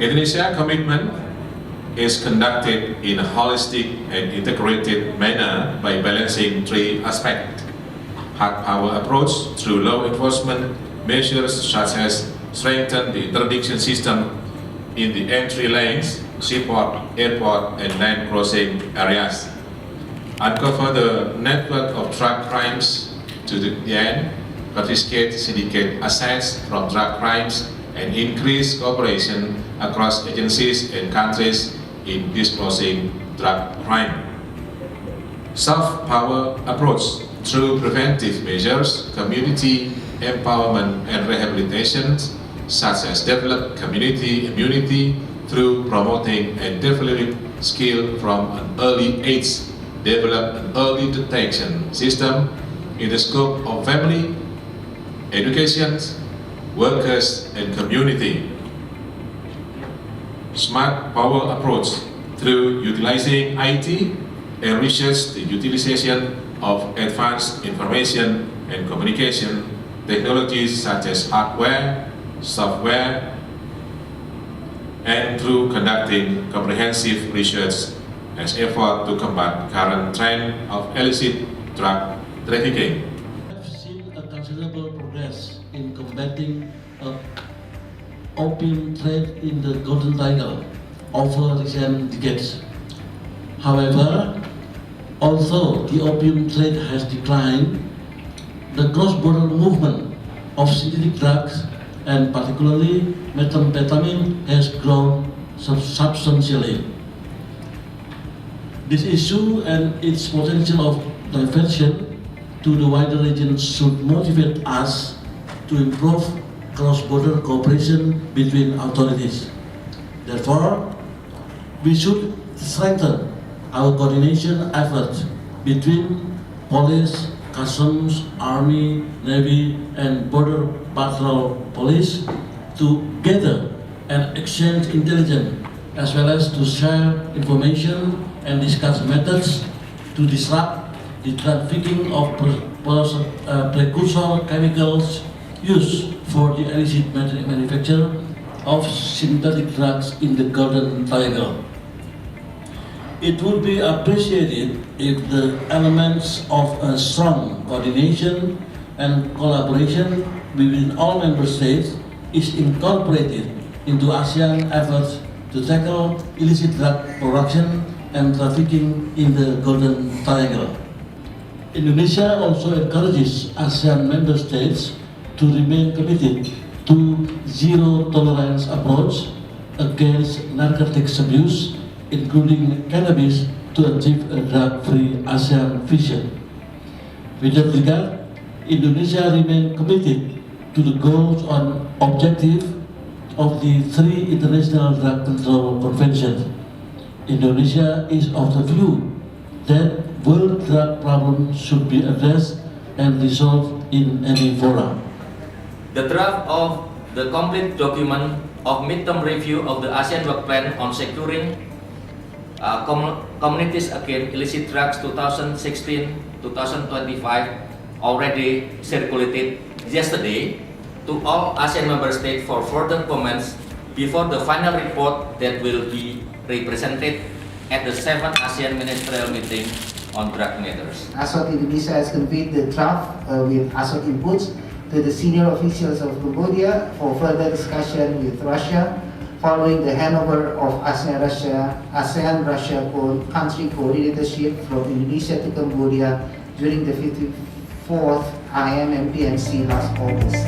Indonesia's commitment is conducted in a holistic and integrated manner by balancing three aspects: hard power approach through law enforcement measures such as strengthen the interdiction system in the entry lanes, seaport, airport, and land crossing areas, uncover the network of drug crimes to the end, confiscate syndicate assets from drug crimes, and increase cooperation across agencies and countries in disclosing drug crime. Soft power approach through preventive measures, community empowerment and rehabilitation, such as develop community immunity through promoting and developing skill from an early age, develop an early detection system in the scope of family, education, workers, and community. Smart power approach through utilizing IT and research the utilization of advanced information and communication technologies such as hardware, software, and through conducting comprehensive research as effort to combat current trend of illicit drug trafficking. We have seen a considerable progress in combating opium trade in the Golden Triangle over recent decades. However, although the opium trade has declined, the cross-border movement of synthetic drugs and particularly methamphetamine has grown substantially. This issue and its potential of diversion to the wider region should motivate us to improve cross-border cooperation between authorities. Therefore, we should strengthen our coordination efforts between police, customs, army, navy, and border patrol police to gather and exchange intelligence, as well as to share information and discuss methods to disrupt the trafficking of precursor chemicals used for the illicit manufacture of synthetic drugs in the Golden Triangle. It would be appreciated if the elements of a strong coordination and collaboration between all member states is incorporated into ASEAN efforts to tackle illicit drug production and trafficking in the Golden Triangle. Indonesia also encourages ASEAN member states to remain committed to zero-tolerance approach against narcotics abuse, including cannabis, to achieve a drug-free ASEAN vision. With that regard, Indonesia remains committed to the goals and objectives of the three international drug control conventions. Indonesia is of the view that world drug problems should be addressed and resolved in any forum. The draft of the complete document of midterm review of the ASEAN Work Plan on securing communities against illicit drugs 2016-2025 already circulated yesterday to all ASEAN member states for further comments before the final report that will be represented at the 7th ASEAN Ministerial Meeting on Drug Matters. ASOT Indonesia has conveyed the draft with ASOT inputs to the senior officials of Cambodia for further discussion with Russia following the handover of ASEAN-Russia country coordinatorship from Indonesia to Cambodia during the 54th IMMPMC last August.